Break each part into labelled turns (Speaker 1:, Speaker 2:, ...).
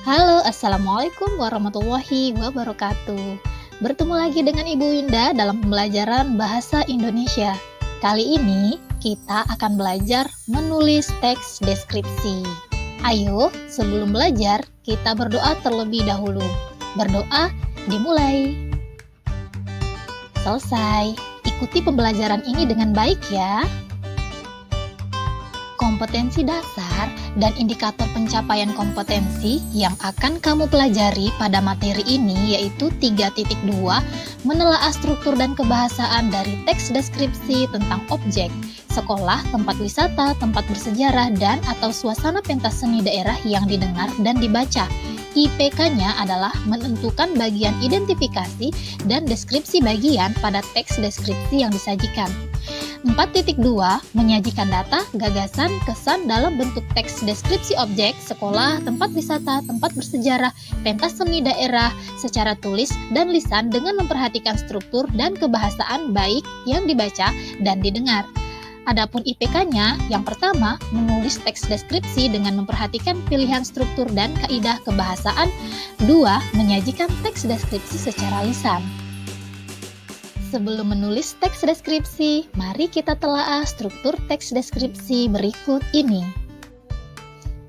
Speaker 1: Halo, Assalamualaikum warahmatullahi wabarakatuh. Bertemu lagi dengan Ibu Winda dalam pembelajaran Bahasa Indonesia. Kali ini kita akan belajar menulis teks deskripsi. Ayo, sebelum belajar, kita berdoa terlebih dahulu. Berdoa dimulai. Selesai. Ikuti pembelajaran ini dengan baik ya. Kompetensi dasar dan indikator pencapaian kompetensi yang akan kamu pelajari pada materi ini yaitu 3.2 menelaah struktur dan kebahasaan dari teks deskripsi tentang objek, sekolah, tempat wisata, tempat bersejarah, dan atau suasana pentas seni daerah yang didengar dan dibaca. IPK-nya adalah menentukan bagian identifikasi dan deskripsi bagian pada teks deskripsi yang disajikan. 4.2 menyajikan data, gagasan, kesan dalam bentuk teks deskripsi objek, sekolah, tempat wisata, tempat bersejarah, pentas seni daerah secara tulis dan lisan dengan memperhatikan struktur dan kebahasaan baik yang dibaca dan didengar. Adapun IPK-nya, yang pertama, menulis teks deskripsi dengan memperhatikan pilihan struktur dan kaidah kebahasaan. 2. Menyajikan teks deskripsi secara lisan. Sebelum menulis teks deskripsi, mari kita telaah struktur teks deskripsi berikut ini.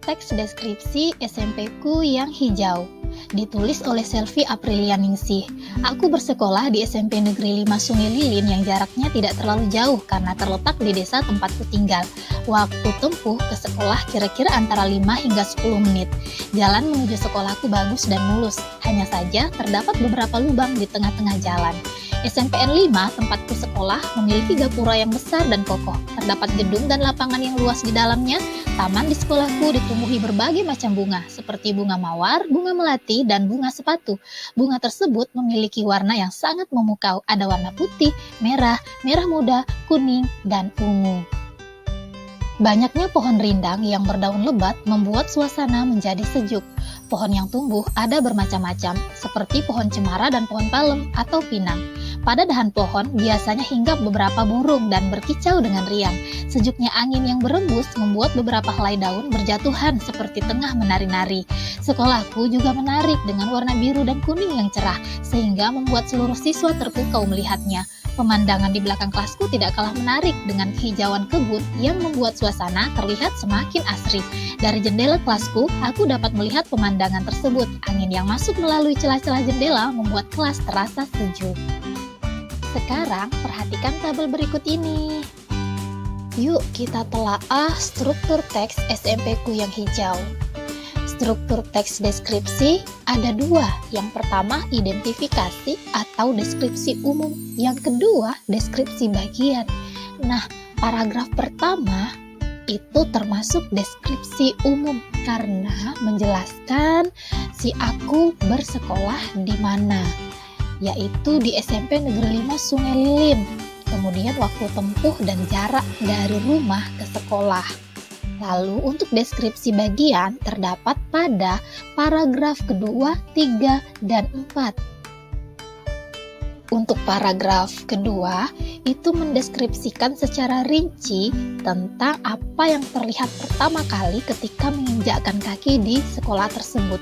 Speaker 1: Teks deskripsi SMP-ku yang hijau. Ditulis oleh Selvi Aprilianingsih. Aku bersekolah di SMP Negeri 5 Sungai Lilin yang jaraknya tidak terlalu jauh karena terletak di desa tempatku tinggal. Waktu tempuh ke sekolah kira-kira antara 5 hingga 10 menit. Jalan menuju sekolahku bagus dan mulus. Hanya saja terdapat beberapa lubang di tengah-tengah jalan. SMPN 5, tempatku sekolah, memiliki gapura yang besar dan kokoh. Terdapat gedung dan lapangan yang luas di dalamnya. Taman di sekolahku ditumbuhi berbagai macam bunga, seperti bunga mawar, bunga melati, dan bunga sepatu. Bunga tersebut memiliki warna yang sangat memukau. Ada warna putih, merah, merah muda, kuning, dan ungu. Banyaknya pohon rindang yang berdaun lebat membuat suasana menjadi sejuk. Pohon yang tumbuh ada bermacam-macam, seperti pohon cemara dan pohon palem atau pinang. Pada dahan pohon biasanya hinggap beberapa burung dan berkicau dengan riang. Sejuknya angin yang berembus membuat beberapa helai daun berjatuhan seperti tengah menari-nari. Sekolahku juga menarik dengan warna biru dan kuning yang cerah, sehingga membuat seluruh siswa terpukau melihatnya. Pemandangan di belakang kelasku tidak kalah menarik dengan kehijauan kebun yang membuat suasana terlihat semakin asri. Dari jendela kelasku, aku dapat melihat pemandangan tersebut. Angin yang masuk melalui celah-celah jendela membuat kelas terasa sejuk. Sekarang, perhatikan tabel berikut ini. Yuk kita telaah struktur teks SMP-ku yang hijau. Struktur teks deskripsi ada dua. Yang pertama, identifikasi atau deskripsi umum. Yang kedua, deskripsi bagian. Nah, paragraf pertama itu termasuk deskripsi umum karena menjelaskan si aku bersekolah di mana, yaitu di SMP Negeri 5 Sungai Lilin. Kemudian waktu tempuh dan jarak dari rumah ke sekolah. Lalu untuk deskripsi bagian terdapat pada paragraf kedua, 3, dan 4. Untuk paragraf kedua, itu mendeskripsikan secara rinci tentang apa yang terlihat pertama kali ketika menginjakkan kaki di sekolah tersebut.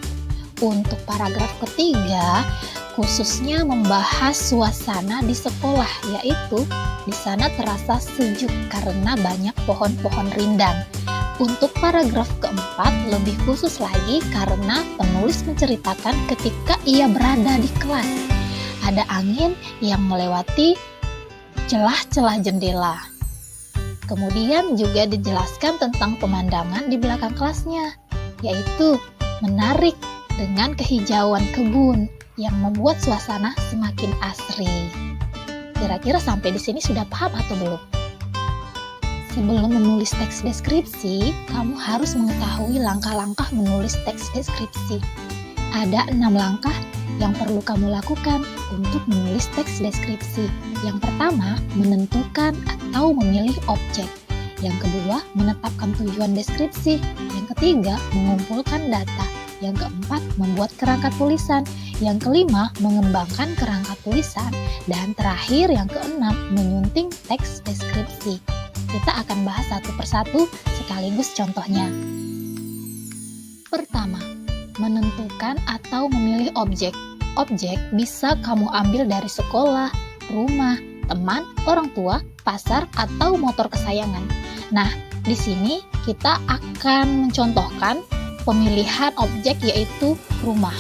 Speaker 1: Untuk paragraf ketiga, khususnya membahas suasana di sekolah, yaitu di sana terasa sejuk karena banyak pohon-pohon rindang. Untuk paragraf keempat lebih khusus lagi karena penulis menceritakan ketika ia berada di kelas. Ada angin yang melewati celah-celah jendela. Kemudian juga dijelaskan tentang pemandangan di belakang kelasnya, yaitu menarik dengan kehijauan kebun yang membuat suasana semakin asri. Kira-kira sampai di sini sudah paham atau belum? Sebelum menulis teks deskripsi, kamu harus mengetahui langkah-langkah menulis teks deskripsi. Ada 6 langkah yang perlu kamu lakukan untuk menulis teks deskripsi. Yang pertama, menentukan atau memilih objek. Yang kedua, menetapkan tujuan deskripsi. Yang ketiga, mengumpulkan data. Yang keempat, membuat kerangka tulisan. Yang kelima, mengembangkan kerangka tulisan. Dan terakhir, yang keenam, menyunting teks deskripsi. Kita akan bahas satu persatu sekaligus contohnya. Pertama, menentukan atau memilih objek. Objek bisa kamu ambil dari sekolah, rumah, teman, orang tua, pasar, atau motor kesayangan. Nah, di sini kita akan mencontohkan pemilihan objek yaitu rumah.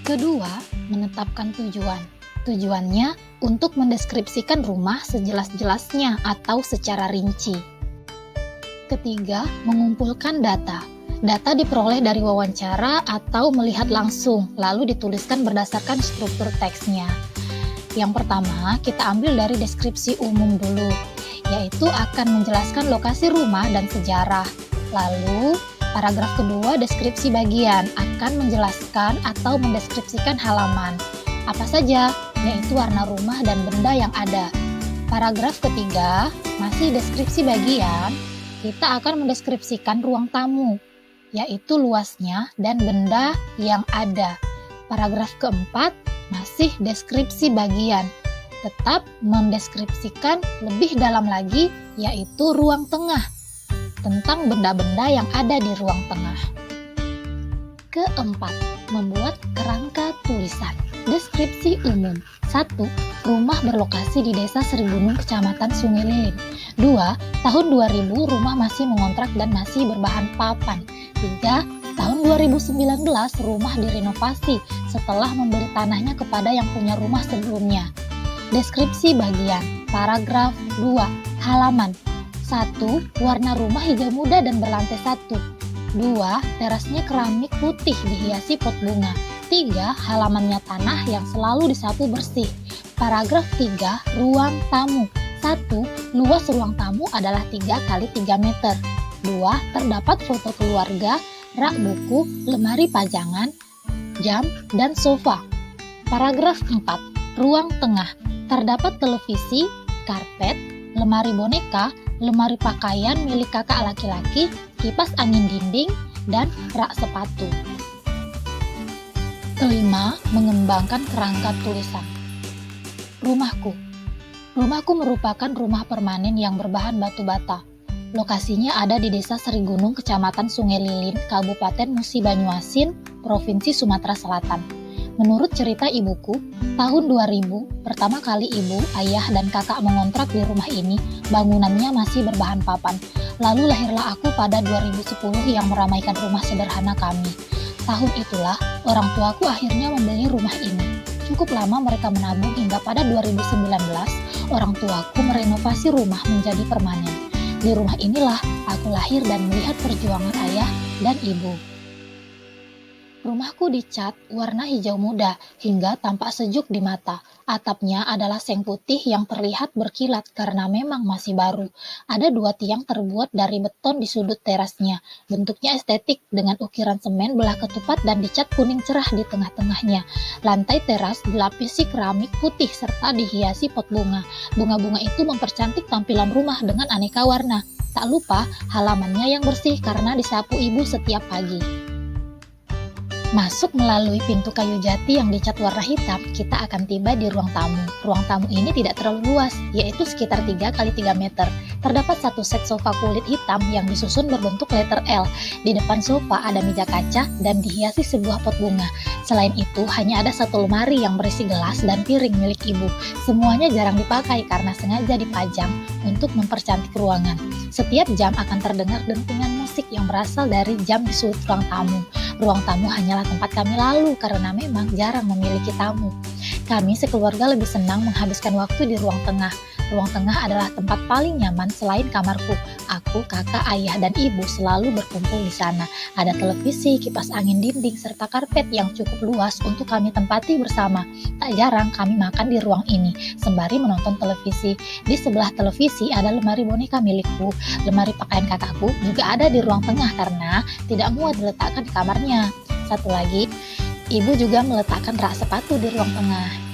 Speaker 1: Kedua, menetapkan tujuan. Tujuannya untuk mendeskripsikan rumah sejelas-jelasnya atau secara rinci. Ketiga, mengumpulkan data. Data diperoleh dari wawancara atau melihat langsung, lalu dituliskan berdasarkan struktur teksnya. Yang pertama, kita ambil dari deskripsi umum dulu, yaitu akan menjelaskan lokasi rumah dan sejarah. Lalu, paragraf kedua, deskripsi bagian, akan menjelaskan atau mendeskripsikan halaman. Apa saja? Yaitu warna rumah dan benda yang ada. Paragraf ketiga, masih deskripsi bagian, kita akan mendeskripsikan ruang tamu, yaitu luasnya dan benda yang ada. Paragraf keempat, masih deskripsi bagian, tetap mendeskripsikan lebih dalam lagi, yaitu ruang tengah, tentang benda-benda yang ada di ruang tengah. Keempat, membuat kerangka tulisan. Deskripsi umum. 1. Rumah berlokasi di Desa Serigunung, Kecamatan Sungai Lilin. 2. Tahun 2000 rumah masih mengontrak dan masih berbahan papan. 3. Tahun 2019 rumah direnovasi setelah membeli tanahnya kepada yang punya rumah sebelumnya. Deskripsi bagian. Paragraf 2. Halaman. 1. Warna rumah hijau muda dan berlantai 1. 2. Terasnya keramik putih dihiasi pot bunga. 3. Halamannya tanah yang selalu disapu bersih. Paragraf 3. Ruang tamu. 1. Luas ruang tamu adalah 3 x 3 meter. 2. Terdapat foto keluarga, rak buku, lemari pajangan, jam, dan sofa. Paragraf 4. Ruang tengah. Terdapat televisi, karpet, lemari boneka, lemari pakaian milik kakak laki-laki, kipas angin dinding, dan rak sepatu. Kelima, mengembangkan kerangka tulisan. Rumahku. Rumahku merupakan rumah permanen yang berbahan batu bata. Lokasinya ada di Desa Serigunung, Kecamatan Sungai Lilin, Kabupaten Musi Banyuasin, Provinsi Sumatera Selatan. Menurut cerita ibuku, tahun 2000, pertama kali ibu, ayah, dan kakak mengontrak di rumah ini, bangunannya masih berbahan papan. Lalu lahirlah aku pada 2010 yang meramaikan rumah sederhana kami. Tahun itulah, orang tuaku akhirnya membeli rumah ini. Cukup lama mereka menabung hingga pada 2019, orang tuaku merenovasi rumah menjadi permanen. Di rumah inilah aku lahir dan melihat perjuangan ayah dan ibu. Rumahku dicat warna hijau muda hingga tampak sejuk di mata. Atapnya adalah seng putih yang terlihat berkilat karena memang masih baru. Ada 2 tiang terbuat dari beton di sudut terasnya. Bentuknya estetik dengan ukiran semen belah ketupat dan dicat kuning cerah di tengah-tengahnya. Lantai teras dilapisi keramik putih serta dihiasi pot bunga. Bunga-bunga itu mempercantik tampilan rumah dengan aneka warna. Tak lupa halamannya yang bersih karena disapu ibu setiap pagi. Masuk melalui pintu kayu jati yang dicat warna hitam, kita akan tiba di ruang tamu. Ruang tamu ini tidak terlalu luas, yaitu sekitar 3 x 3 meter. Terdapat 1 set sofa kulit hitam yang disusun berbentuk letter L. Di depan sofa ada meja kaca dan dihiasi sebuah pot bunga. Selain itu, hanya ada 1 lemari yang berisi gelas dan piring milik ibu. Semuanya jarang dipakai karena sengaja dipajang untuk mempercantik ruangan. Setiap jam akan terdengar dentuman musik yang berasal dari jam di sudut ruang tamu. Ruang tamu hanyalah tempat kami lalu karena memang jarang memiliki tamu. Kami sekeluarga lebih senang menghabiskan waktu di ruang tengah. Ruang tengah adalah tempat paling nyaman selain kamarku. Aku, kakak, ayah, dan ibu selalu berkumpul di sana. Ada televisi, kipas angin dinding, serta karpet yang cukup luas untuk kami tempati bersama. Tak jarang kami makan di ruang ini, sembari menonton televisi. Di sebelah televisi ada lemari boneka milikku. Lemari pakaian kakakku juga ada di ruang tengah karena tidak muat diletakkan di kamarnya. Satu lagi, ibu juga meletakkan rak sepatu di ruang tengah.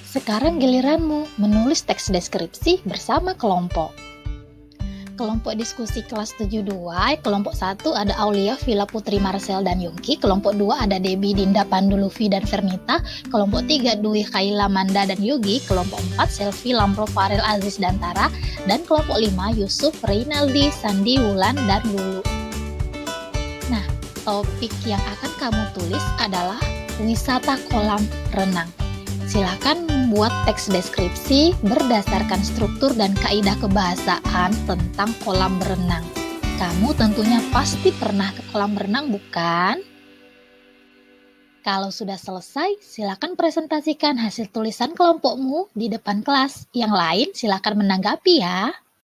Speaker 1: Sekarang giliranmu menulis teks deskripsi bersama kelompok. Kelompok diskusi kelas 72, kelompok 1 ada Aulia, Villa, Putri, Marcel, dan Yongki. Kelompok 2 ada Debbie, Dinda, Pandu, Luffy, dan Vernita. Kelompok 3 Dwi, Kaila, Manda, dan Yogi. Kelompok 4 Selvi, Lamro, Farel, Aziz, dan Tara. Dan kelompok 5 Yusuf, Reynaldi, Sandi, Wulan, dan Lulu. Nah, Topik yang akan kamu tulis adalah wisata kolam renang. Silakan membuat teks deskripsi berdasarkan struktur dan kaidah kebahasaan tentang kolam berenang. Kamu tentunya pasti pernah ke kolam berenang, bukan? Kalau sudah selesai, silakan presentasikan hasil tulisan kelompokmu di depan kelas. Yang lain silakan menanggapi ya.